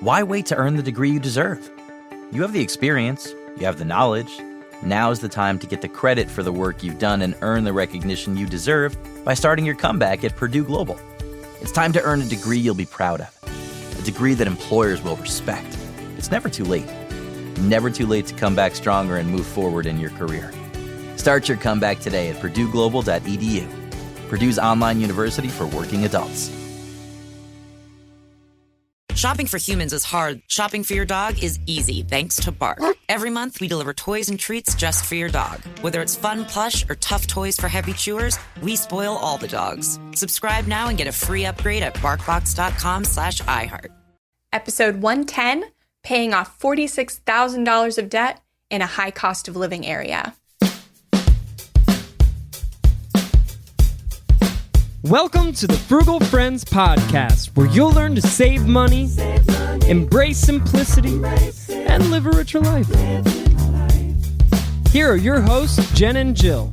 Why wait to earn the degree you deserve? You have the experience, you have the knowledge. Now's the time to get the credit for the work you've done and earn the recognition you deserve by starting your comeback at Purdue Global. It's time to earn a degree you'll be proud of, a degree that employers will respect. It's never too late. Never too late to come back stronger and move forward in your career. Start your comeback today at purdueglobal.edu. Purdue's online university for working adults. Shopping for humans is hard. Shopping for your dog is easy thanks to Bark. Every month, we deliver toys and treats just for your dog. Whether it's fun plush or tough toys for heavy chewers, we spoil all the dogs. Subscribe now and get a free upgrade at barkbox.com/iHeart. Episode 110, paying off $46,000 of debt in a high cost of living area. Welcome to the Frugal Friends podcast, where you'll learn to save money, embrace simplicity, and live a richer life. Here are your hosts, Jen and Jill.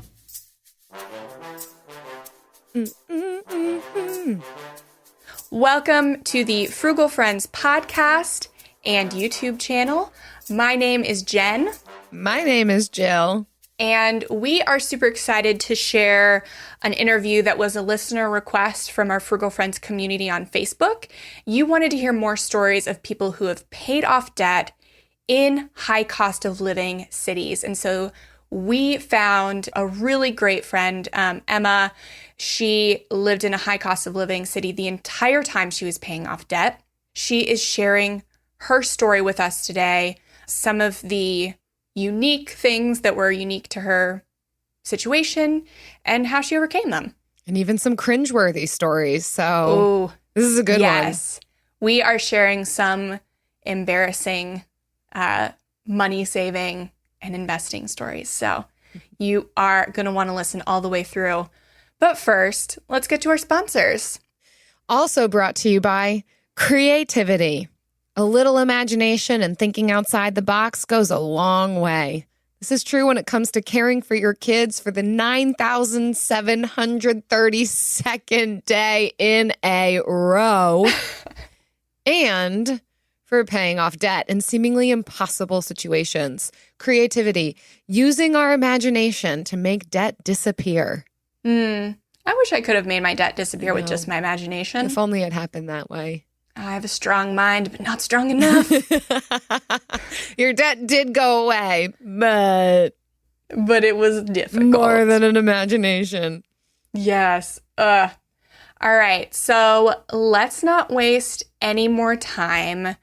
Welcome to the Frugal Friends podcast and YouTube channel. My name is Jen. My name is Jill. And we are super excited to share an interview that was a listener request from our Frugal Friends community on Facebook. You wanted to hear more stories of people who have paid off debt in high cost of living cities. And so we found a really great friend, Emma. She lived in a high cost of living city the entire time she was paying off debt. She is sharing her story with us today, some of the unique things that were unique to her situation and how she overcame them. And even some cringeworthy stories. So this is a good one. Yes. We are sharing some embarrassing money saving and investing stories. So you are going to want to listen all the way through. But first, let's get to our sponsors. Also brought to you by creativity. A little imagination and thinking outside the box goes a long way. This is true when it comes to caring for your kids for the 9,732nd day in a row and for paying off debt in seemingly impossible situations. Creativity, using our imagination to make debt disappear. I wish I could have made my debt disappear with just my imagination. If only it happened that way. I have a strong mind, but not strong enough. Your debt did go away, but it was difficult. More than an imagination. Yes. All right. So let's not waste any more time.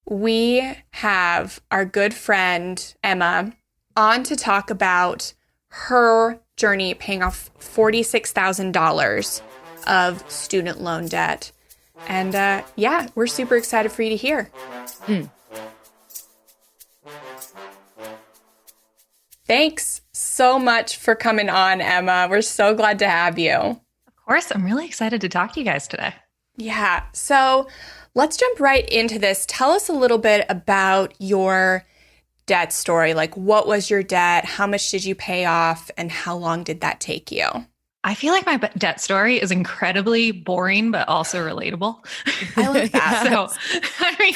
We have our good friend, Emma, on to talk about her journey paying off $46,000 of student loan debt. And we're super excited for you to hear. Thanks so much for coming on, Emma. We're so glad to have you. Of course. I'm really excited to talk to you guys today. Yeah. So let's jump right into this. Tell us a little bit about your debt story. Like, what was your debt? How much did you pay off? And how long did that take you? I feel like my debt story is incredibly boring, but also relatable. I like that. So, I mean,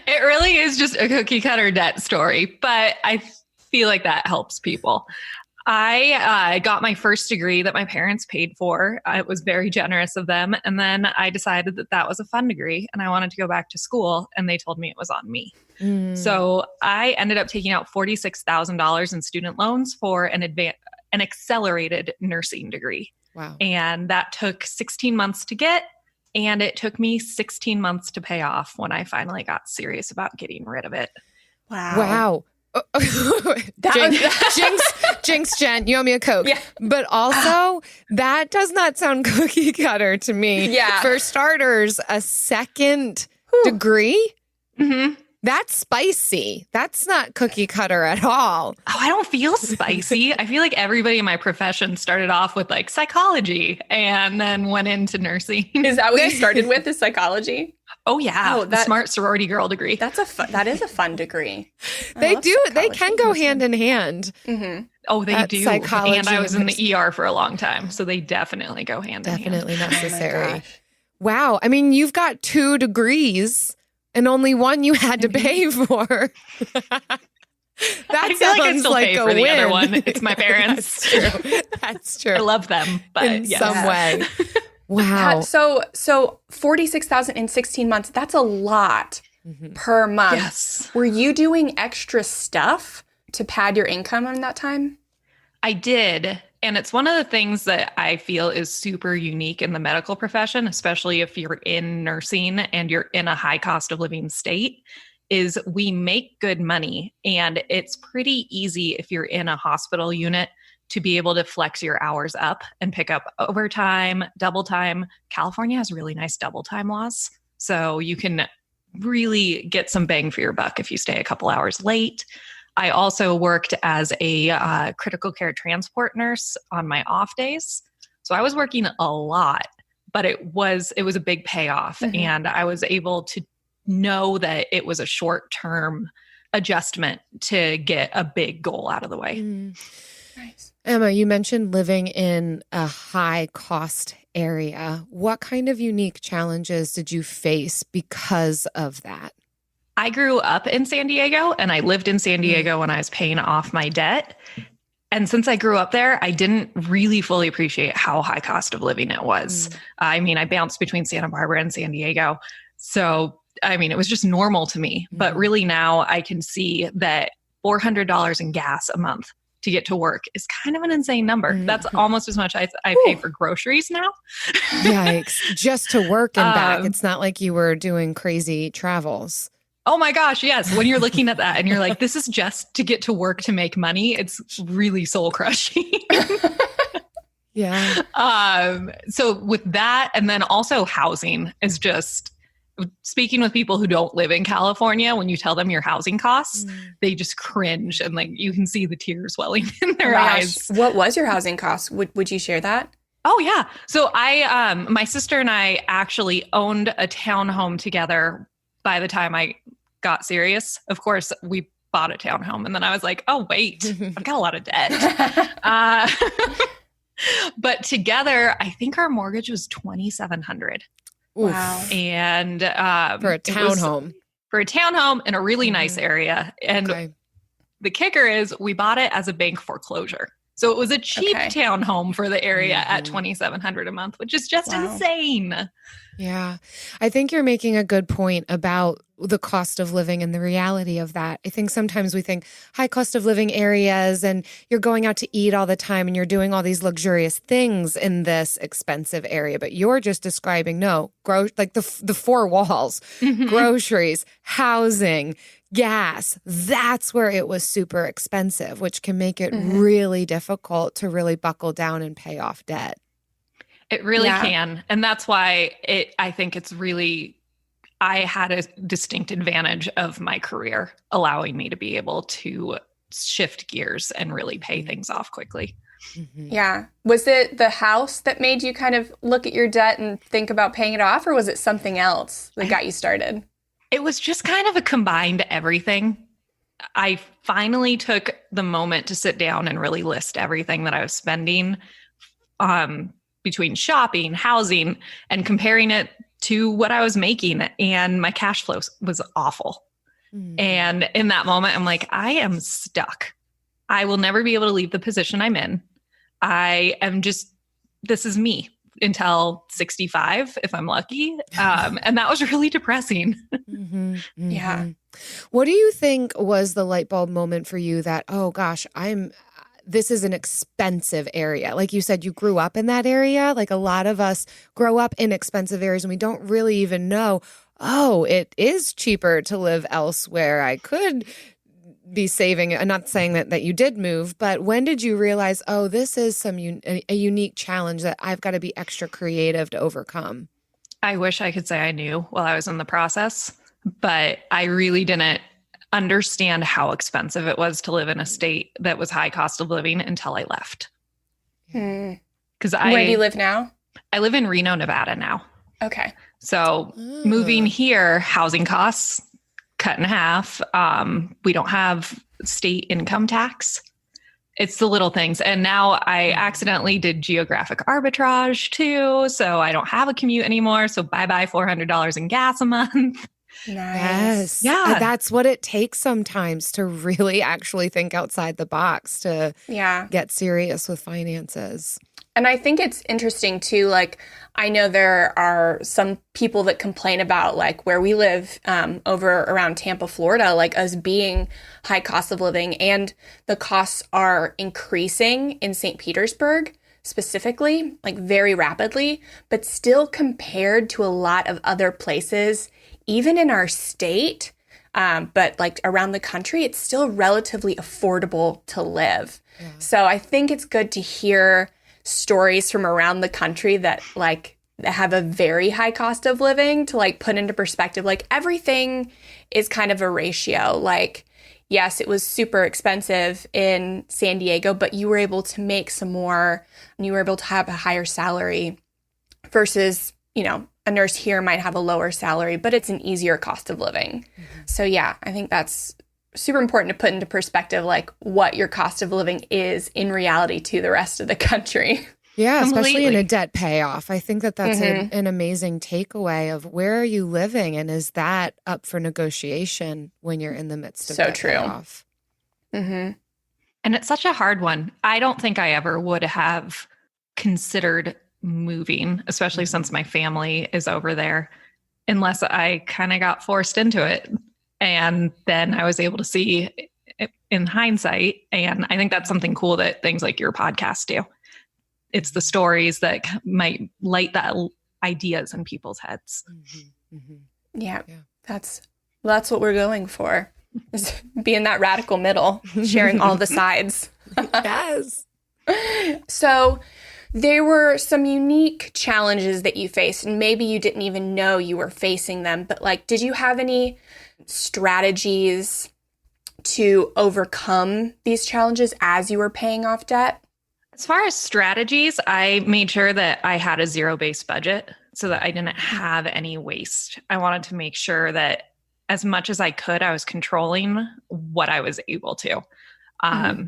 it really is just a cookie cutter debt story, but I feel like that helps people. I got my first degree that my parents paid for. It was very generous of them. And then I decided that that was a fun degree and I wanted to go back to school, and they told me it was on me. So I ended up taking out $46,000 in student loans for an accelerated nursing degree. Wow. And that took 16 months to get, and it took me 16 months to pay off when I finally got serious about getting rid of it. Wow. Jinx, Jen, you owe me a Coke. Yeah. But also, that does not sound cookie cutter to me. Yeah. For starters, a second degree? Mm-hmm. That's spicy. That's not cookie cutter at all. Oh, I don't feel spicy. I feel like everybody in my profession started off with like psychology and then went into nursing. Is that what you started with, is psychology? Oh yeah, the smart sorority girl degree. That is a fun degree. They can go hand in hand. Mm-hmm. Oh, they That's do. psychology And I was in the ER for a long time, so they definitely go hand in hand. Definitely necessary. Oh my gosh. Wow. I mean, you've got 2 degrees And only one you had to pay for. That I feel like I still like pay a for the win. other one. It's my parents. That's true. That's true. I love them, but in yes. some way. Wow. So 46,000 in 16 months, that's a lot per month. Yes. Were you doing extra stuff to pad your income in that time? I did. And it's one of the things that I feel is super unique in the medical profession, especially if you're in nursing and you're in a high cost of living state, is we make good money. And it's pretty easy if you're in a hospital unit to be able to flex your hours up and pick up overtime, double time. California has really nice double time laws. So you can really get some bang for your buck if you stay a couple hours late. I also worked as a critical care transport nurse on my off days. So I was working a lot, but it was a big payoff. And I was able to know that it was a short-term adjustment to get a big goal out of the way. Nice. Emma, you mentioned living in a high cost area. What kind of unique challenges did you face because of that? I grew up in San Diego and I lived in San Diego when I was paying off my debt. And since I grew up there, I didn't really fully appreciate how high cost of living it was. I mean, I bounced between Santa Barbara and San Diego. So, I mean, it was just normal to me. But really now I can see that $400 in gas a month to get to work is kind of an insane number. That's almost as much as I pay for groceries now. Yikes. Just to work and back. It's not like you were doing crazy travels. Oh my gosh, yes. When you're looking at that and you're like, this is just to get to work to make money, it's really soul crushing. Yeah. So with that, and then also housing is just, speaking with people who don't live in California, when you tell them your housing costs, they just cringe and like you can see the tears welling in their eyes. What was your housing cost? Would you share that? Oh yeah. So my sister and I actually owned a townhome together by the time I got serious. Of course, we bought a townhome and then I was like, oh wait, I've got a lot of debt. But together, I think our mortgage was $2,700. Wow. And For a townhome. For a townhome in a really nice area. And the kicker is we bought it as a bank foreclosure. So it was a cheap townhome for the area at $2,700 a month, which is just insane. Yeah. I think you're making a good point about the cost of living and the reality of that. I think sometimes we think high cost of living areas and you're going out to eat all the time and you're doing all these luxurious things in this expensive area, but you're just describing, like the four walls, groceries, housing, gas. That's where it was super expensive, which can make it really difficult to really buckle down and pay off debt. It really can. And that's why I think it's really, I had a distinct advantage of my career, allowing me to be able to shift gears and really pay things off quickly. Yeah. Was it the house that made you kind of look at your debt and think about paying it off, or was it something else that got you started? It was just kind of a combined everything. I finally took the moment to sit down and really list everything that I was spending between shopping, housing, and comparing it to what I was making. And my cash flow was awful. And in that moment, I'm like, I am stuck. I will never be able to leave the position I'm in. This is me until 65, if I'm lucky. And that was really depressing. Yeah. What do you think was the light bulb moment for you that, oh gosh, this is an expensive area? Like you said, you grew up in that area. Like a lot of us grow up in expensive areas and we don't really even know, oh, it is cheaper to live elsewhere. I could be saving. I'm not saying that you did move, but when did you realize, oh, this is a unique challenge that I've got to be extra creative to overcome? I wish I could say I knew while I was in the process, but I really didn't understand how expensive it was to live in a state that was high cost of living until I left. Where do you live now? I live in Reno, Nevada now. Okay. So moving here, housing costs cut in half. We don't have state income tax. It's the little things. And now I accidentally did geographic arbitrage too. So I don't have a commute anymore. So bye-bye $400 in gas a month. Nice. Yes. Yeah. That's what it takes sometimes to really actually think outside the box to get serious with finances. And I think it's interesting too, like, I know there are some people that complain about like where we live over around Tampa, Florida, like us being high cost of living, and the costs are increasing in St. Petersburg specifically, like very rapidly, but still compared to a lot of other places, even in our state, but like around the country, it's still relatively affordable to live. Yeah. So I think it's good to hear stories from around the country that like have a very high cost of living to like put into perspective, like everything is kind of a ratio. Like, yes, it was super expensive in San Diego, but you were able to make some more and you were able to have a higher salary versus, you know, a nurse here might have a lower salary, but it's an easier cost of living. Mm-hmm. So yeah, I think that's super important to put into perspective, like what your cost of living is in reality to the rest of the country. Yeah, especially in a debt payoff. I think that that's an amazing takeaway of where are you living, and is that up for negotiation when you're in the midst of debt payoff? Mm-hmm. And it's such a hard one. I don't think I ever would have considered moving, especially since my family is over there, unless I kind of got forced into it. And then I was able to see it in hindsight. And I think that's something cool that things like your podcast do. It's the stories that might light that ideas in people's heads. Mm-hmm. Mm-hmm. Yeah, that's what we're going for, is being that radical middle, sharing all the sides. Yes. So there were some unique challenges that you faced, and maybe you didn't even know you were facing them, but like, did you have any strategies to overcome these challenges as you were paying off debt? As far as strategies, I made sure that I had a zero-based budget so that I didn't have any waste. I wanted to make sure that as much as I could, I was controlling what I was able to.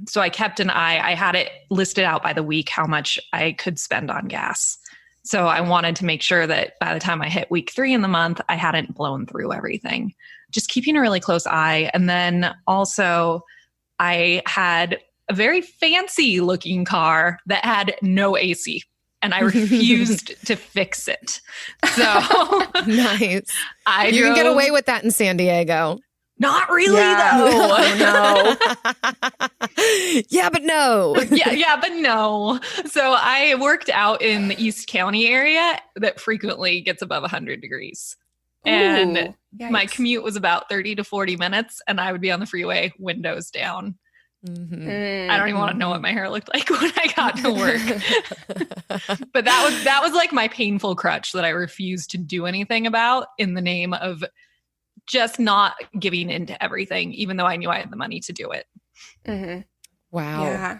So I kept an eye. I had it listed out by the week how much I could spend on gas. So I wanted to make sure that by the time I hit week 3 in the month, I hadn't blown through everything. Just keeping a really close eye. And then also I had a very fancy looking car that had no AC, and I refused to fix it. So nice. You can get away with that in San Diego. Not really, though. No. Yeah, but no. Yeah, but no. So I worked out in the East County area that frequently gets above 100 degrees. And my commute was about 30 to 40 minutes, and I would be on the freeway, windows down. Mm-hmm. I don't even want to know what my hair looked like when I got to work. But that was like my painful crutch that I refused to do anything about in the name of just not giving into everything, even though I knew I had the money to do it. Mm-hmm. Wow. Yeah.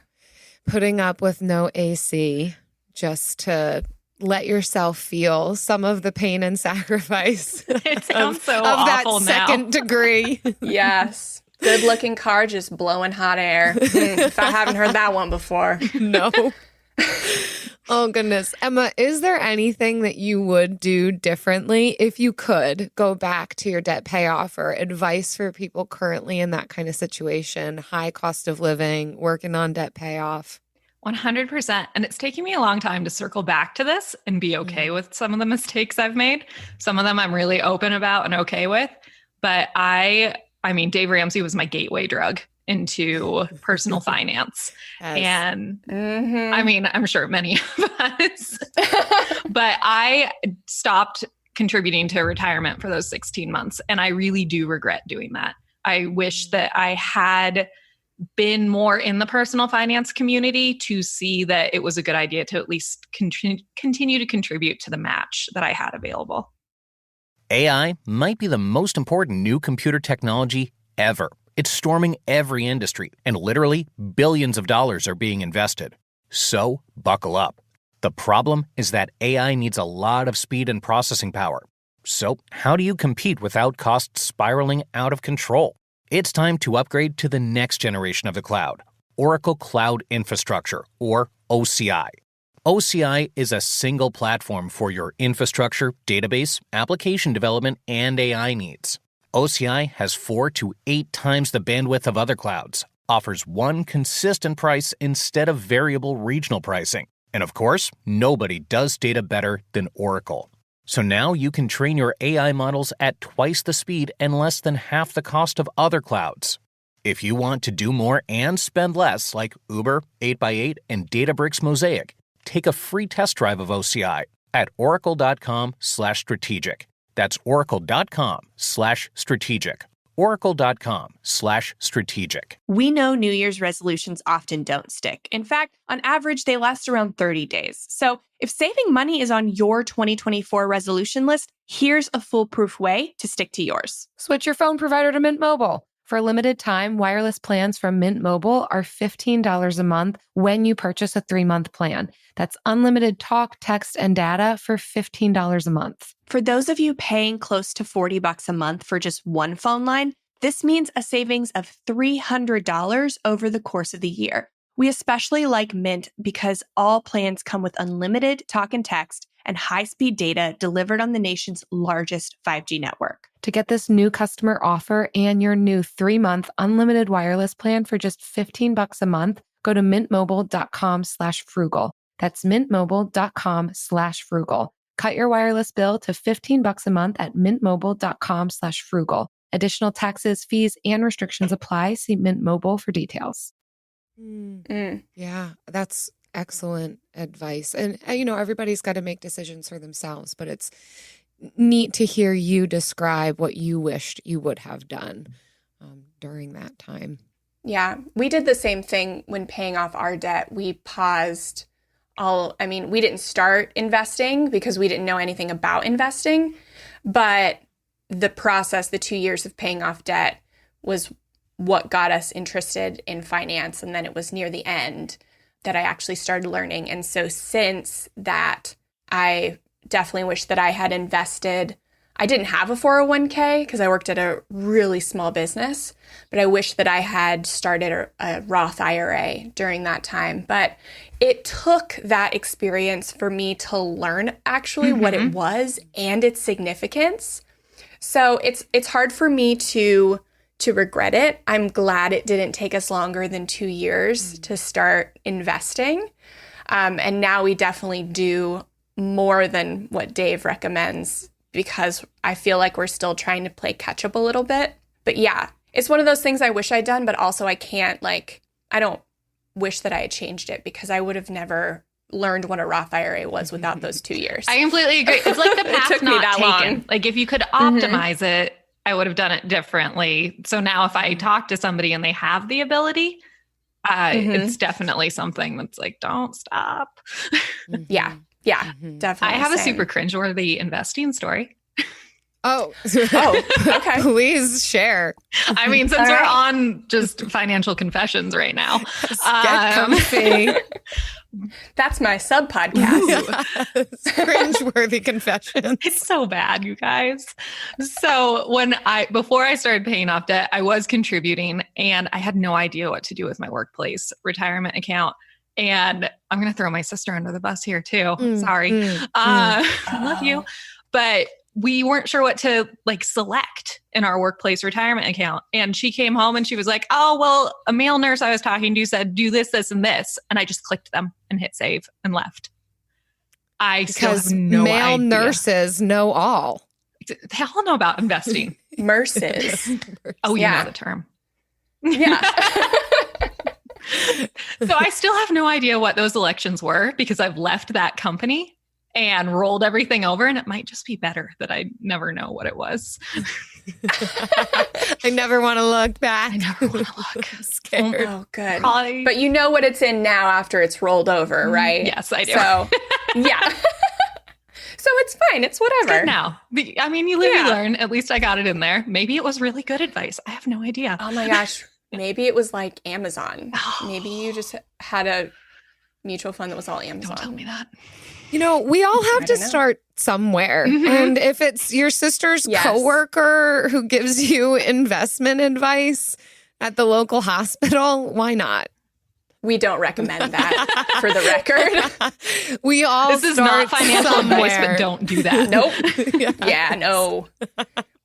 Putting up with no AC just to let yourself feel some of the pain and sacrifice it sounds so of awful that now. second degree. Yes. Good looking car just blowing hot air. If I haven't heard that one before. No. Oh, goodness. Emma, is there anything that you would do differently if you could go back to your debt payoff, or advice for people currently in that kind of situation, high cost of living, working on debt payoff? 100%. And it's taking me a long time to circle back to this and be okay with some of the mistakes I've made. Some of them I'm really open about and okay with. But I mean, Dave Ramsey was my gateway drug into personal finance. Yes. And I mean, I'm sure many of us, but I stopped contributing to retirement for those 16 months. And I really do regret doing that. I wish that I had been more in the personal finance community to see that it was a good idea to at least continue to contribute to the match that I had available. AI might be the most important new computer technology ever. It's storming every industry, and literally billions of dollars are being invested. So, buckle up. The problem is that AI needs a lot of speed and processing power. So, how do you compete without costs spiraling out of control? It's time to upgrade to the next generation of the cloud, Oracle Cloud Infrastructure, or OCI. OCI is a single platform for your infrastructure, database, application development, and AI needs. OCI has 4 to 8 times the bandwidth of other clouds, offers one consistent price instead of variable regional pricing. And of course, nobody does data better than Oracle. So now you can train your AI models at twice the speed and less than half the cost of other clouds. If you want to do more and spend less, like Uber, 8x8, and Databricks Mosaic, take a free test drive of OCI at oracle.com/strategic. That's oracle.com/strategic. oracle.com/strategic. We know New Year's resolutions often don't stick. In fact, on average, they last around 30 days. So if saving money is on your 2024 resolution list, here's a foolproof way to stick to yours. Switch your phone provider to Mint Mobile. For a limited time, wireless plans from Mint Mobile are $15 a month when you purchase a 3-month plan. That's unlimited talk, text, and data for $15 a month. For those of you paying close to $40 a month for just one phone line, this means a savings of $300 over the course of the year. We especially like Mint because all plans come with unlimited talk and text and high-speed data delivered on the nation's largest 5G network. To get this new customer offer and your new 3-month unlimited wireless plan for just $15 a month, go to mintmobile.com/frugal. That's mintmobile.com/frugal. Cut your wireless bill to $15 a month at mintmobile.com/frugal. Additional taxes, fees, and restrictions apply. See Mint Mobile for details. Yeah, that's excellent advice. And, everybody's got to make decisions for themselves, but it's neat to hear you describe what you wished you would have done during that time. Yeah, we did the same thing when paying off our debt. We paused we didn't start investing because we didn't know anything about investing, but the process, the 2 years of paying off debt was what got us interested in finance. And then it was near the end that I actually started learning. And so since that, I definitely wish that I had invested. I didn't have a 401k because I worked at a really small business, but I wish that I had started a Roth IRA during that time. But it took that experience for me to learn actually what it was and its significance. So it's hard for me to regret it. I'm glad it didn't take us longer than 2 years to start investing. And now we definitely do more than what Dave recommends because I feel like we're still trying to play catch up a little bit. But yeah, it's one of those things I wish I'd done, but also I can't I don't wish that I had changed it because I would have never learned what a Roth IRA was without those 2 years. I completely agree. It's like the path took me not that taken. long. Like if you could optimize it, I would have done it differently. So now if I talk to somebody and they have the ability, it's definitely something that's like, don't stop. Yeah, definitely. I have a super cringeworthy investing story. Oh, okay. Please share. I mean, since we're on just financial confessions right now. Get comfy. That's my sub podcast. Cringeworthy confessions. It's so bad, you guys. So before I started paying off debt, I was contributing and I had no idea what to do with my workplace retirement account. And I'm going to throw my sister under the bus here too. Sorry. I love you. But we weren't sure what to select in our workplace retirement account. And she came home and she was like, oh, well, a male nurse I was talking to said, do this, this, and this. And I just clicked them and hit save and left. Because male nurses know all. They all know about investing. Nurses. Oh, you know the term. Yeah. So I still have no idea what those elections were because I've left that company and rolled everything over, and it might just be better that I never know what it was. I never want to look back. I never want to look. I'm scared. Oh, good. Probably. But you know what it's in now after it's rolled over, right? Yes, I do. So, yeah. So it's fine. It's whatever. It's good now. I mean, you live, you learn. At least I got it in there. Maybe it was really good advice. I have no idea. Oh my gosh. Maybe it was like Amazon. Maybe you just had a mutual fund that was all Amazon. Don't tell me that. We all have to start somewhere. And if it's your sister's coworker who gives you investment advice at the local hospital, why not? We don't recommend that for the record. We all This is not financial advice, but don't do that. Nope. Yeah, no.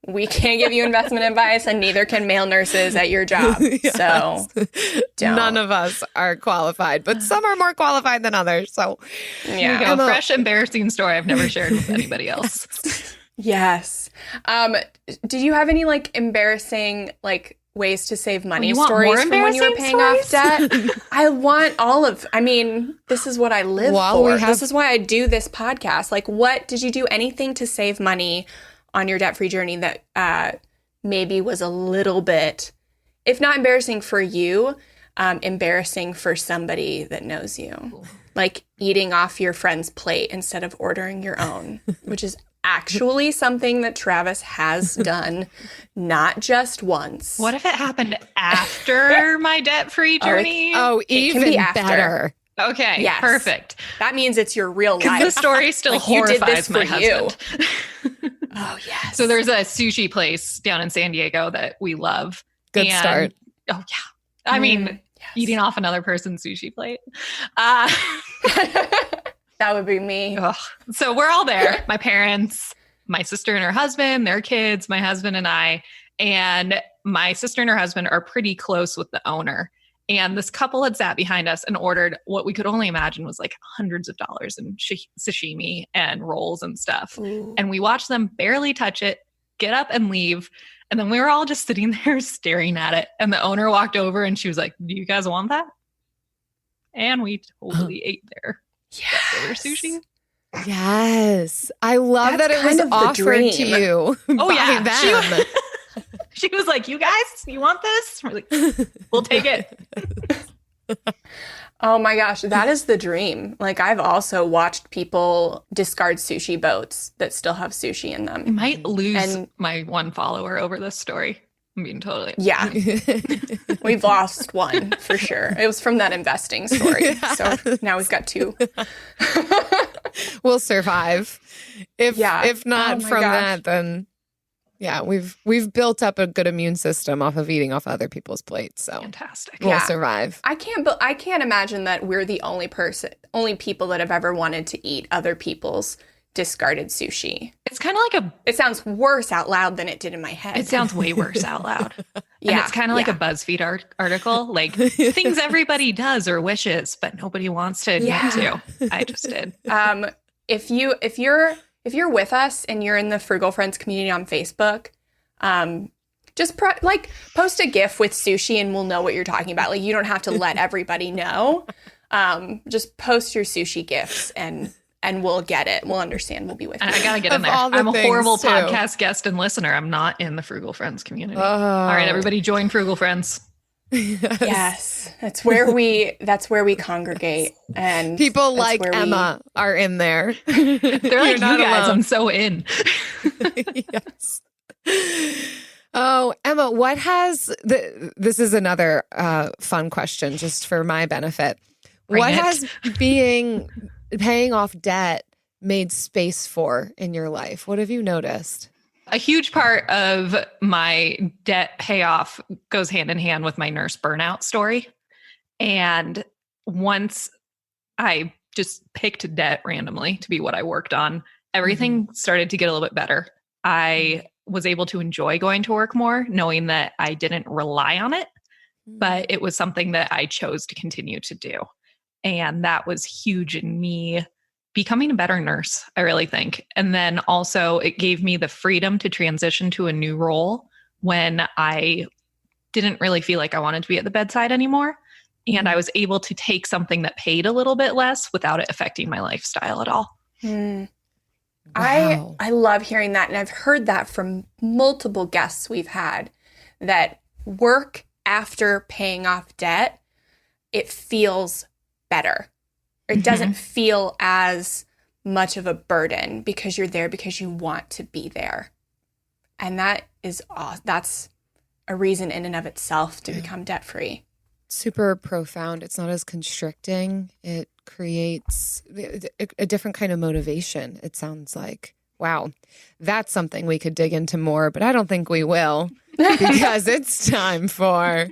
We can't give you investment advice, and neither can male nurses at your job. Yes. So don't. None of us are qualified, but some are more qualified than others. So Here you go. Emma- Fresh, embarrassing story I've never shared with anybody else. Yes. Did you have any like embarrassing like ways to save money you want stories more from when you were embarrassing paying off debt? I want all of. I mean, this is what I live for. This is why I do this podcast. Like, what did you do? Anything to save money on your debt-free journey that maybe was a little bit, if not embarrassing for you, embarrassing for somebody that knows you? Like eating off your friend's plate instead of ordering your own, which is actually something that Travis has done, not just once. What if it happened after my debt-free journey? Even be after. better. Okay, Yes. perfect. That means it's your real Because life. the story still Like, you did horrifies this my for you. husband. Oh, yes. So there's a sushi place down in San Diego that we love. Good start. Oh, yeah. I mean, yes. eating off another person's sushi plate. That would be me. Ugh. So we're all there. My parents, my sister and her husband, their kids, my husband and I. And my sister and her husband are pretty close with the owner. And this couple had sat behind us and ordered what we could only imagine was like hundreds of dollars in sashimi and rolls and stuff. Ooh. And we watched them barely touch it, get up and leave. And then we were all just sitting there staring at it. And the owner walked over and she was like, "Do you guys want that?" And we totally ate their sushi. Yes. I love That's that it was kind of the offered to dream. you Oh, by yeah. them. She was like, "You guys, you want this?" We're like, "We'll take it." Oh my gosh, that is the dream. Like, I've also watched people discard sushi boats that still have sushi in I them. might lose And- my one follower over this story. I'm being totally. Yeah, we've lost one for sure. It was from that investing story. So now we've got two. We'll survive. If not Oh my from gosh. that, then we've built up a good immune system off of eating off other people's plates. So Fantastic. we'll Yeah. survive. I can't imagine that we're the only people that have ever wanted to eat other people's discarded sushi. It's kind of like It sounds worse out loud than it did in my head. it sounds way worse out loud. And Yeah, it's kind of like yeah. a BuzzFeed article, like things everybody does or wishes, but nobody wants to admit to. I just did. If you're with us and you're in the Frugal Friends community on Facebook, just post a GIF with sushi and we'll know what you're talking about. Like, you don't have to let everybody know. Just post your sushi GIFs and we'll get it. We'll understand. We'll be with you. And I got to get in Of there. all the I'm a things, horrible too. podcast guest and listener. I'm not in the Frugal Friends community. Oh. All right, everybody join Frugal Friends. Yes, that's where we congregate, and People that's like where Emma are in there. They're like, "You not guys, alone." I'm so in." Yes. Oh, Emma, what has this is another fun question just for my benefit. Bring What it. has paying off debt made space for in your life? What have you noticed? A huge part of my debt payoff goes hand in hand with my nurse burnout story. And once I just picked debt randomly to be what I worked on, everything started to get a little bit better. I was able to enjoy going to work more, knowing that I didn't rely on it, but it was something that I chose to continue to do. And that was huge in me becoming a better nurse, I really think. And then also it gave me the freedom to transition to a new role when I didn't really feel like I wanted to be at the bedside anymore. And I was able to take something that paid a little bit less without it affecting my lifestyle at all. Hmm. Wow. I love hearing that, and I've heard that from multiple guests we've had, that work after paying off debt, it feels better. It doesn't feel as much of a burden because you're there because you want to be there. And that's a reason in and of itself to become debt free. Super profound. It's not as constricting. It creates a different kind of motivation, it sounds like. Wow. That's something we could dig into more, but I don't think we will because it's time for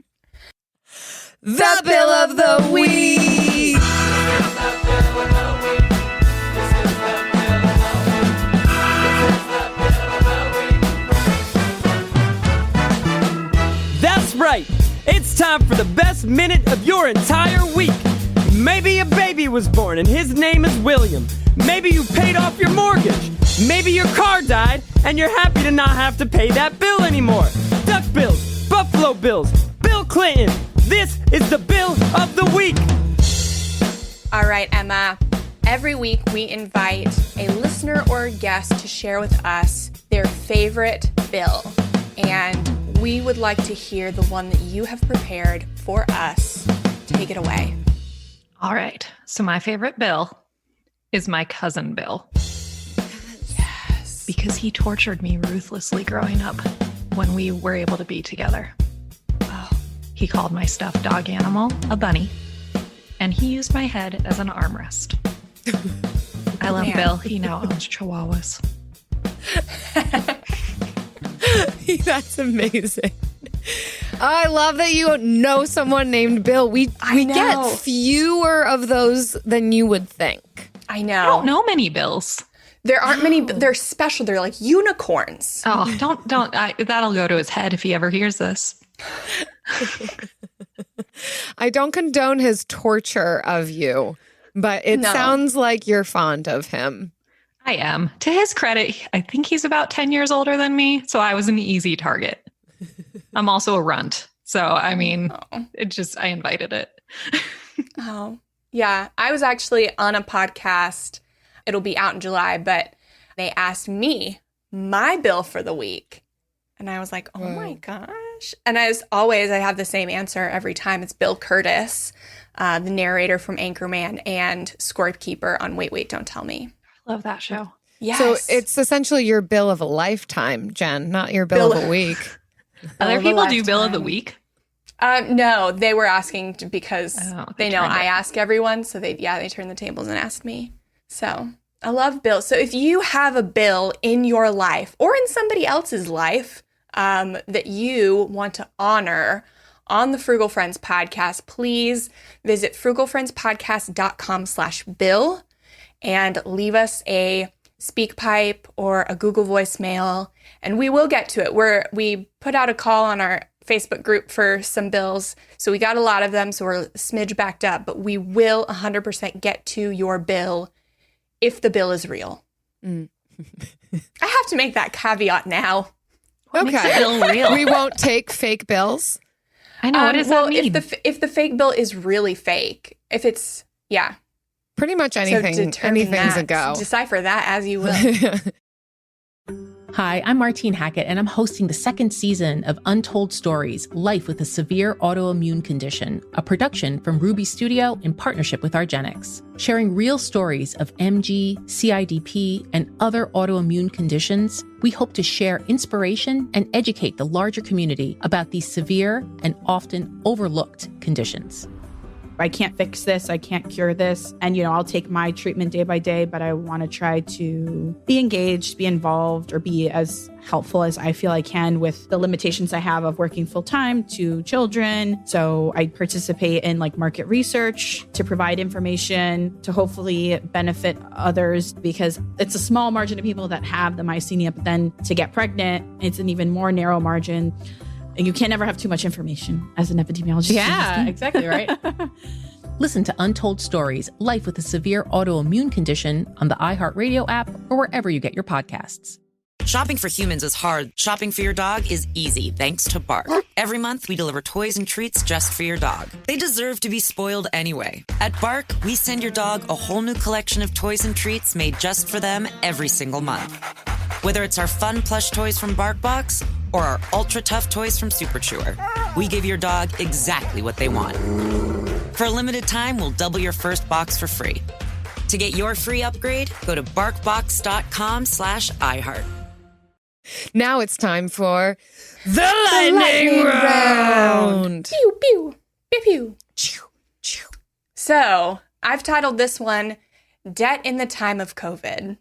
The Bill of the Week. That's right. It's time for the best minute of your entire week. Maybe a baby was born and his name is William. Maybe you paid off your mortgage. Maybe your car died and you're happy to not have to pay that bill anymore. Duck bills, Buffalo Bills, Bill Clinton. This is the Bill of the Week. All right, Emma. Every week we invite a listener or a guest to share with us their favorite bill. And we would like to hear the one that you have prepared for us. Take it away. All right. So my favorite bill is my cousin Bill. Yes. Because he tortured me ruthlessly growing up when we were able to be together. Oh. He called my stuffed dog animal a bunny, and he used my head as an armrest. I love Man. Bill. He now owns chihuahuas. That's amazing. I love that you know someone named Bill. We know. get fewer of those than you would think. I know. I don't know many Bills. There aren't many. They're special. They're like unicorns. Oh, don't. That'll go to his head if he ever hears this. I don't condone his torture of you, but it No. sounds like you're fond of him. I am. To his credit, I think he's about 10 years older than me, so I was an easy target. I'm also a runt. So, I mean, I invited it. Oh, yeah. I was actually on a podcast. It'll be out in July, but they asked me my bill for the week. And I was like, oh my gosh. And as always, I have the same answer every time. It's Bill Curtis, the narrator from Anchorman and scorekeeper on Wait, Wait, Don't Tell Me. Love that show. Yes. So it's essentially your bill of a lifetime, Jen, not your bill of a week. Other of a people do Bill of the lifetime. Week. No, they were asking because they they know turned I it. ask everyone. So they turned the tables and asked me. So I love Bill. So if you have a Bill in your life or in somebody else's life that you want to honor on the Frugal Friends podcast, please visit frugalfriendspodcast.com/bill and leave us a SpeakPipe or a Google voicemail, and we will get to it. We put out a call on our Facebook group for some bills, so we got a lot of them, so we're a smidge backed up, but we will 100% get to your bill if the bill is real. I have to make that caveat now. What makes a bill real? We won't take fake bills. I know. What does that mean? If the fake bill is really fake, if it's, yeah. Pretty much anything. So determine Anything's a that. go. Decipher that as you will. Hi, I'm Martine Hackett, and I'm hosting the second season of Untold Stories, Life with a Severe Autoimmune Condition, a production from Ruby Studio in partnership with Argenix, sharing real stories of MG, CIDP, and other autoimmune conditions. We hope to share inspiration and educate the larger community about these severe and often overlooked conditions. I can't fix this. I can't cure this. And, I'll take my treatment day by day, but I want to try to be engaged, be involved, or be as helpful as I feel I can with the limitations I have of working full time to children. So I participate in market research to provide information to hopefully benefit others, because it's a small margin of people that have the myasthenia, but then to get pregnant, it's an even more narrow margin. And you can't ever have too much information as an epidemiologist. Yeah, exactly right. Listen to Untold Stories, Life with a Severe Autoimmune Condition on the iHeartRadio app or wherever you get your podcasts. Shopping for humans is hard. Shopping for your dog is easy thanks to Bark. Every month, we deliver toys and treats just for your dog. They deserve to be spoiled anyway. At Bark, we send your dog a whole new collection of toys and treats made just for them every single month. Whether it's our fun plush toys from BarkBox or our ultra tough toys from Super Chewer, we give your dog exactly what they want. For a limited time, we'll double your first box for free. To get your free upgrade, go to barkbox.com/iHeart. Now it's time for the lightning round. Pew, pew, pew, pew. So I've titled this one, Debt in the Time of COVID.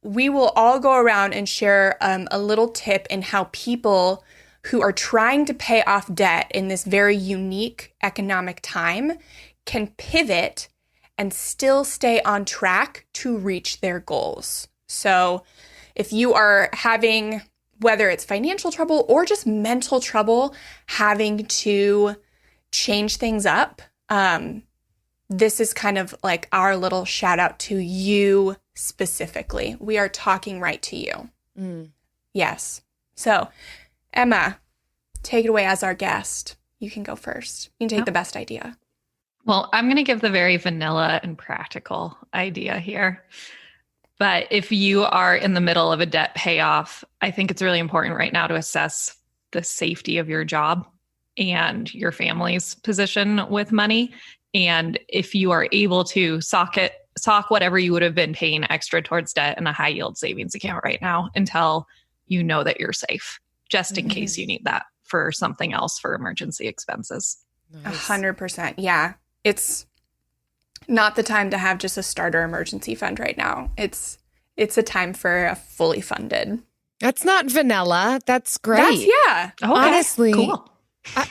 We will all go around and share a little tip in how people who are trying to pay off debt in this very unique economic time can pivot and still stay on track to reach their goals. So if you are having, whether it's financial trouble or just mental trouble, having to change things up, this is kind of like our little shout out to you specifically. We are talking right to you. Yes. So, Emma, take it away as our guest. You can go first. You can take the best idea. Well, I'm going to give the very vanilla and practical idea here. But if you are in the middle of a debt payoff, I think it's really important right now to assess the safety of your job and your family's position with money. And if you are able to sock whatever you would have been paying extra towards debt in a high yield savings account right now until you know that you're safe, just in case you need that for something else for emergency expenses. 100%. Yeah. It's not the time to have just a starter emergency fund right now. It's a time for a fully funded. That's not vanilla. That's great. Yeah. Okay. Honestly. Cool.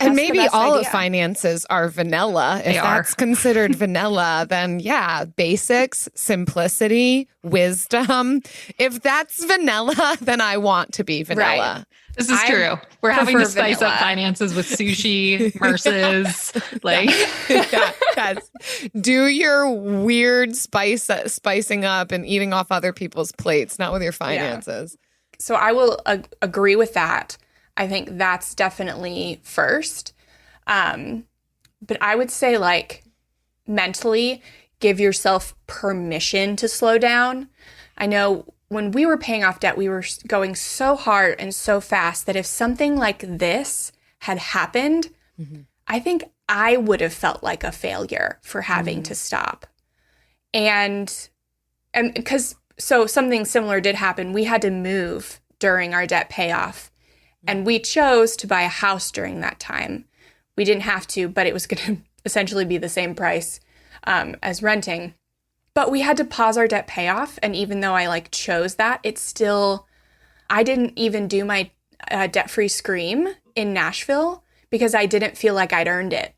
And maybe all idea. of finances are vanilla. If They that's are. considered vanilla, then yeah, basics, simplicity, wisdom. If that's vanilla, then I want to be vanilla. Right. This is I true. We're having to prefer spice vanilla. up finances with sushi, Merces, like Yes. Do your weird spicing up and eating off other people's plates, not with your finances. So I will agree with that. I think that's definitely first. But I would say, like, mentally, give yourself permission to slow down. I know when we were paying off debt, we were going so hard and so fast that if something like this had happened, I think I would have felt like a failure for having to stop. And because, so something similar did happen. We had to move during our debt payoff. And we chose to buy a house during that time. We didn't have to, but it was going to essentially be the same price as renting. But we had to pause our debt payoff. And even though I chose that, it's still, I didn't even do my debt-free scream in Nashville because I didn't feel like I'd earned it.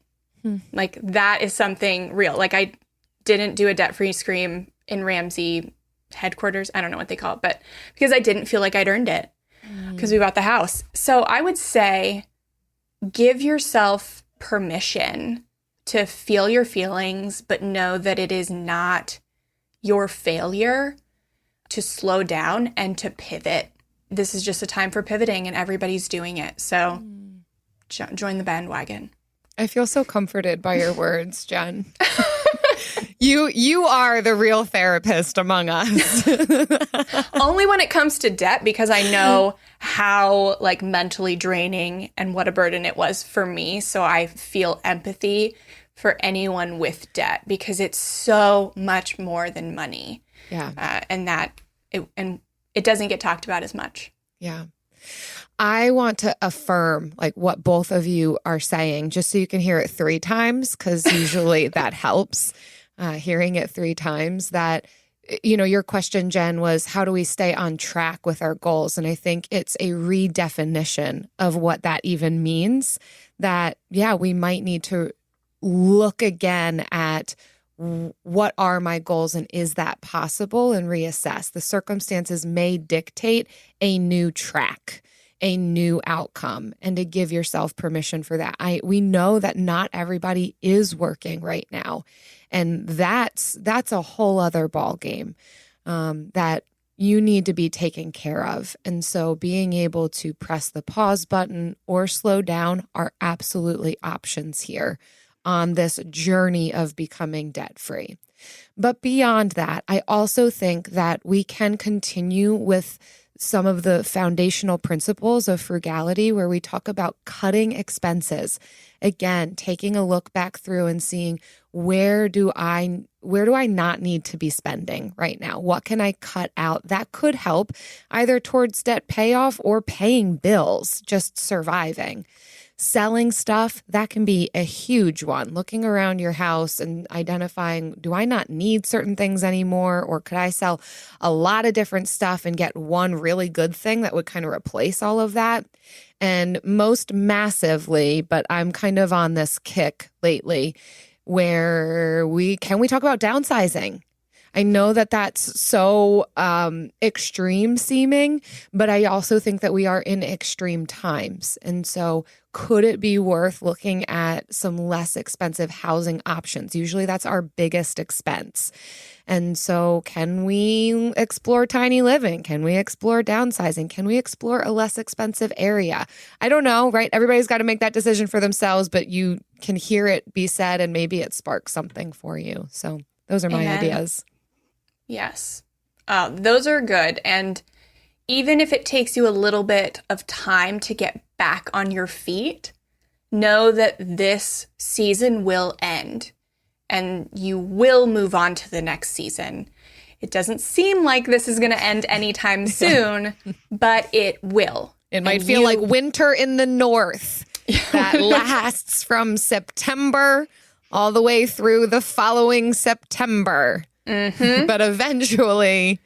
Like, that is something real. Like, I didn't do a debt-free scream in Ramsey headquarters. I don't know what they call it, but because I didn't feel like I'd earned it. Because we bought the house. So I would say give yourself permission to feel your feelings, but know that it is not your failure to slow down and to pivot. This is just a time for pivoting and everybody's doing it. So join the bandwagon. I feel so comforted by your words, Jen. You are the real therapist among us. Only when it comes to debt, because I know how mentally draining and what a burden it was for me. So I feel empathy for anyone with debt because it's so much more than money. Yeah. And it doesn't get talked about as much. Yeah. I want to affirm what both of you are saying, just so you can hear it 3 times, because usually that helps. Hearing it 3 times, that, your question, Jen, was how do we stay on track with our goals? And I think it's a redefinition of what that even means, that, yeah, we might need to look again at what are my goals and is that possible, and reassess. The circumstances may dictate a new track, a new outcome, and to give yourself permission for that. We know that not everybody is working right now. And that's a whole other ball game that you need to be taken care of. And so being able to press the pause button or slow down are absolutely options here on this journey of becoming debt-free. But beyond that, I also think that we can continue with some of the foundational principles of frugality, where we talk about cutting expenses. Again, taking a look back through and seeing, where do I where do I not need to be spending right now? What can I cut out that could help either towards debt payoff or paying bills, just surviving? Selling stuff, that can be a huge one. Looking around your house and identifying, do I not need certain things anymore? Or could I sell a lot of different stuff and get one really good thing that would kind of replace all of that? And most massively, but I'm kind of on this kick lately, where we talk about downsizing? I know that that's so extreme seeming, but I also think that we are in extreme times. And so could it be worth looking at some less expensive housing options? Usually that's our biggest expense. And so can we explore tiny living? Can we explore downsizing? Can we explore a less expensive area? I don't know, right? Everybody's got to make that decision for themselves, but you can hear it be said and maybe it sparks something for you. So those are my ideas. Yes. Those are good. And even if it takes you a little bit of time to get back on your feet, know that this season will end and you will move on to the next season. It doesn't seem like this is going to end anytime soon, but it will. It might feel like winter in the north that lasts from September all the way through the following September. Mm-hmm. But eventually,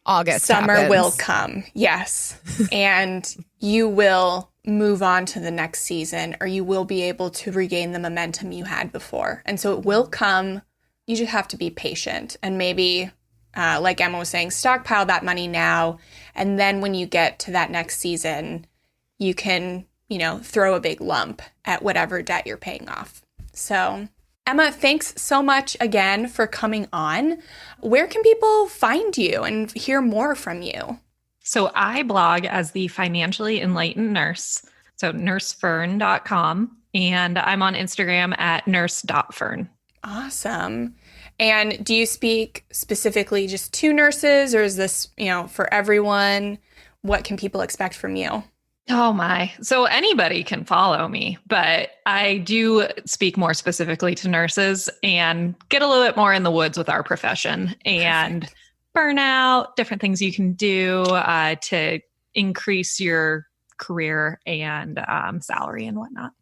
Summer happens. Will come. Yes. And you will move on to the next season, or you will be able to regain the momentum you had before. And so it will come. You just have to be patient and maybe, like Emma was saying, stockpile that money now. And then when you get to that next season, you can, throw a big lump at whatever debt you're paying off. So Emma, thanks so much again for coming on. Where can people find you and hear more from you? So I blog as the Financially Enlightened Nurse, so nursefern.com, and I'm on Instagram at nurse.fern. Awesome. And do you speak specifically just to nurses, or is this, for everyone? What can people expect from you? Oh my. So anybody can follow me, but I do speak more specifically to nurses and get a little bit more in the woods with our profession and burnout, different things you can do to increase your career and salary and whatnot.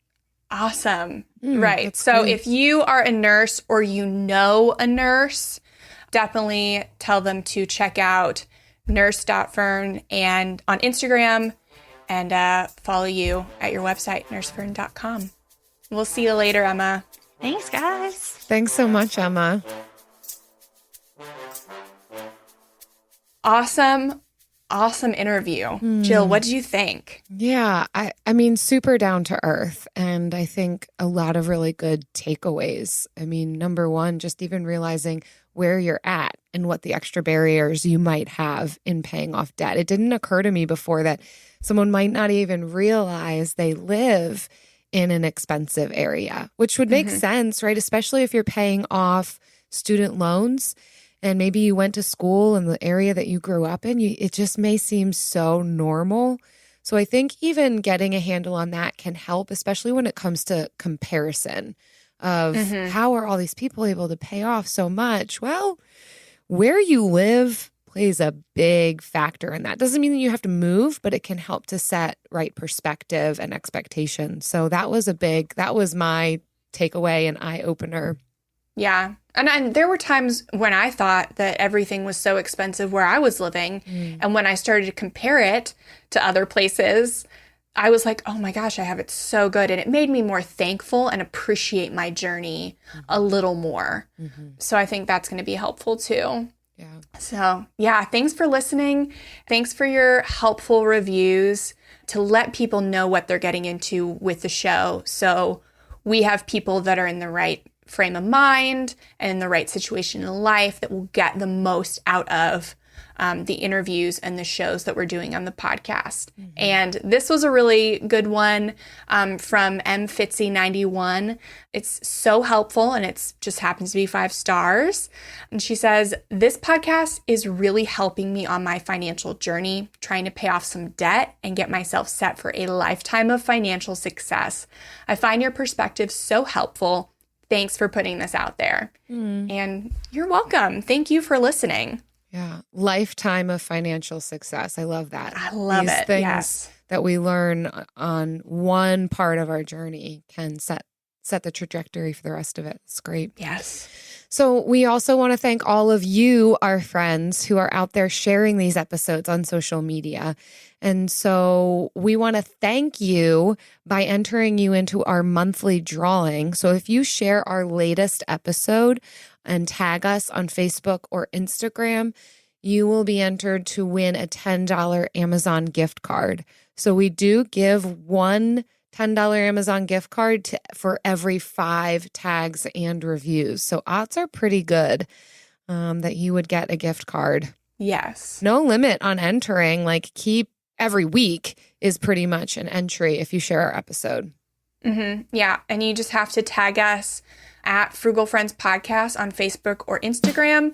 Awesome. Right. So if you are a nurse or you know a nurse, definitely tell them to check out nurse.fern and on Instagram, and follow you at your website, nursefern.com. We'll see you later, Emma. Thanks, guys. Thanks so much, Emma. Awesome interview. Jill, what did you think? Yeah, I mean, super down to earth. And I think a lot of really good takeaways. I mean, number one, just even realizing where you're at and what the extra barriers you might have in paying off debt. It didn't occur to me before that someone might not even realize they live in an expensive area, which would make sense, right? Especially if you're paying off student loans and maybe you went to school in the area that you grew up in. It just may seem so normal. So I think even getting a handle on that can help, especially when it comes to comparison of how are all these people able to pay off so much? Well, where you live plays a big factor in that. Doesn't mean that you have to move, but it can help to set right perspective and expectations. So that was my takeaway and eye opener. Yeah. And there were times when I thought that everything was so expensive where I was living. And when I started to compare it to other places, I was like, oh my gosh, I have it so good. And it made me more thankful and appreciate my journey a little more. So I think that's going to be helpful too. Yeah. So yeah, thanks for listening. Thanks for your helpful reviews to let people know what they're getting into with the show. So we have people that are in the right frame of mind and in the right situation in life that will get the most out of the interviews and the shows that we're doing on the podcast. And this was a really good one from M. Fitzy 91. It's so helpful, and it's just happens to be 5 stars. And she says, this podcast is really helping me on my financial journey, trying to pay off some debt and get myself set for a lifetime of financial success. I find your perspective so helpful. thanks for putting this out there. And you're welcome. Thank you for listening. Yeah. Lifetime of financial success. I love that. I love These it. things Yes. that we learn on one part of our journey can set the trajectory for the rest of it. It's great. Yes. So we also want to thank all of you, our friends, who are out there sharing these episodes on social media. And so we want to thank you by entering you into our monthly drawing. So if you share our latest episode and tag us on Facebook or Instagram, you will be entered to win a $10 Amazon gift card. So we do give one $10 Amazon gift card for every 5 tags and reviews. So odds are pretty good that you would get a gift card. Yes. No limit on entering. Like keep every week is pretty much an entry if you share our episode. Yeah. And you just have to tag us at Frugal Friends Podcast on Facebook or Instagram,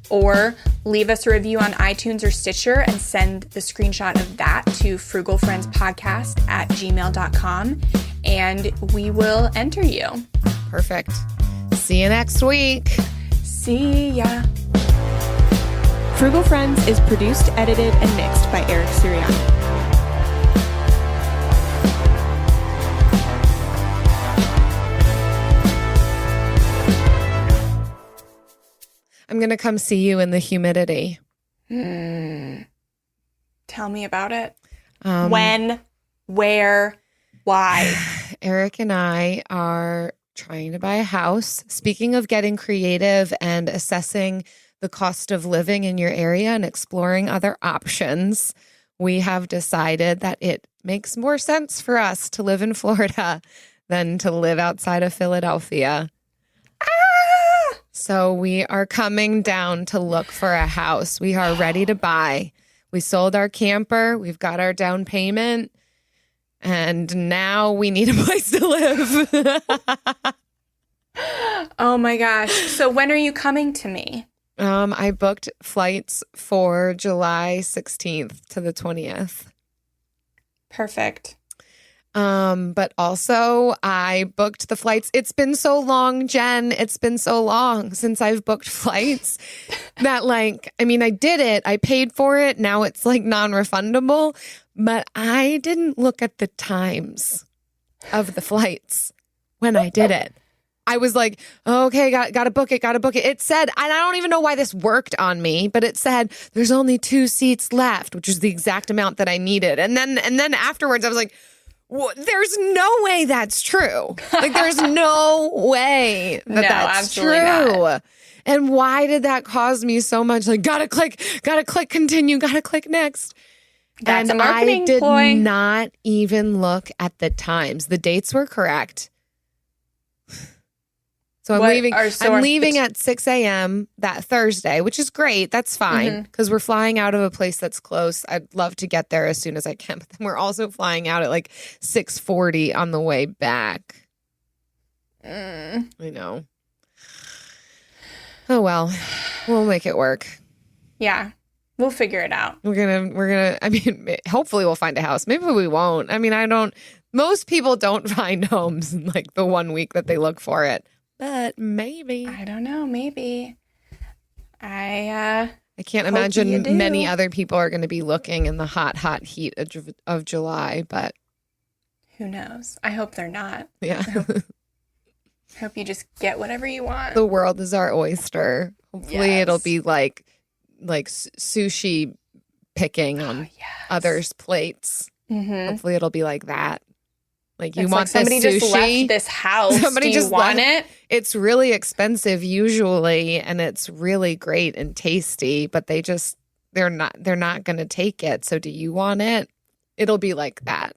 or leave us a review on iTunes or Stitcher and send the screenshot of that to frugalfriendspodcast@gmail.com, and we will enter you. Perfect. See you next week. See ya. Frugal Friends is produced, edited, and mixed by Eric Sirianni. I'm going to come see you in the humidity. Tell me about it. When, where, why? Eric and I are trying to buy a house. Speaking of getting creative and assessing the cost of living in your area and exploring other options, we have decided that it makes more sense for us to live in Florida than to live outside of Philadelphia. So we are coming down to look for a house. We are ready to buy. We sold our camper. We've got our down payment. And now we need a place to live. Oh my gosh. So when are you coming to me? I booked flights for July 16th to the 20th. Perfect. But also I booked the flights. It's been so long, Jen. It's been so long since I've booked flights that I did it. I paid for it. Now it's like non-refundable, but I didn't look at the times of the flights when I did it. I was like, okay, got to book it. It said, and I don't even know why this worked on me, but it said there's only 2 seats left, which is the exact amount that I needed. And then afterwards I was like, there's no way that's true. Like, there's no way that's true. Not. And why did that cause me so much? Like, gotta click continue, gotta click next. That's and a marketing I did ploy. not even look at the times. The dates were correct. So I'm leaving at 6 a.m. that Thursday, which is great. That's fine because we're flying out of a place that's close. I'd love to get there as soon as I can. But then we're also flying out at like 6:40 on the way back. I know. Oh, well, we'll make it work. Yeah, we'll figure it out. We're gonna, hopefully we'll find a house. Maybe we won't. Most people don't find homes in like the 1 week that they look for it. But maybe. I don't know. Maybe. I can't imagine many other people are going to be looking in the hot heat of July, but who knows? I hope they're not. Yeah. I hope you just get whatever you want. The world is our oyster. Hopefully it'll be like sushi picking on others' plates. Hopefully it'll be like that. Like, you want somebody this sushi? just left this house. Somebody Do you want it? It's really expensive usually, and it's really great and tasty, but they're not going to take it. So do you want it? It'll be like that.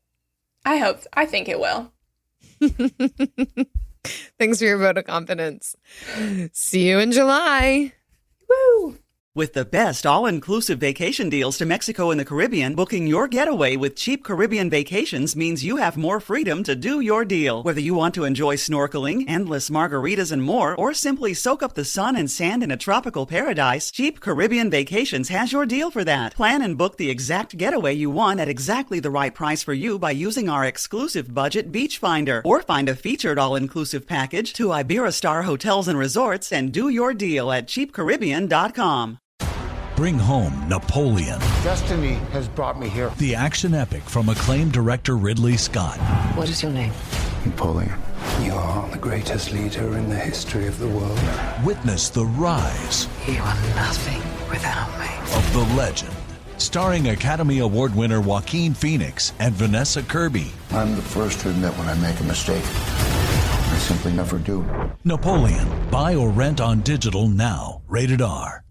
I think it will. Thanks for your vote of confidence. See you in July. Woo! With the best all-inclusive vacation deals to Mexico and the Caribbean, booking your getaway with Cheap Caribbean Vacations means you have more freedom to do your deal. Whether you want to enjoy snorkeling, endless margaritas and more, or simply soak up the sun and sand in a tropical paradise, Cheap Caribbean Vacations has your deal for that. Plan and book the exact getaway you want at exactly the right price for you by using our exclusive budget Beach Finder, or find a featured all-inclusive package to Iberostar Hotels and Resorts and do your deal at cheapcaribbean.com. Bring home Napoleon. Destiny has brought me here. The action epic from acclaimed director Ridley Scott. What is your name? Napoleon. You are the greatest leader in the history of the world. Witness the rise. You are nothing without me. Of the legend. Starring Academy Award winner Joaquin Phoenix and Vanessa Kirby. I'm the first to admit when I make a mistake. I simply never do. Napoleon. Buy or rent on digital now. Rated R.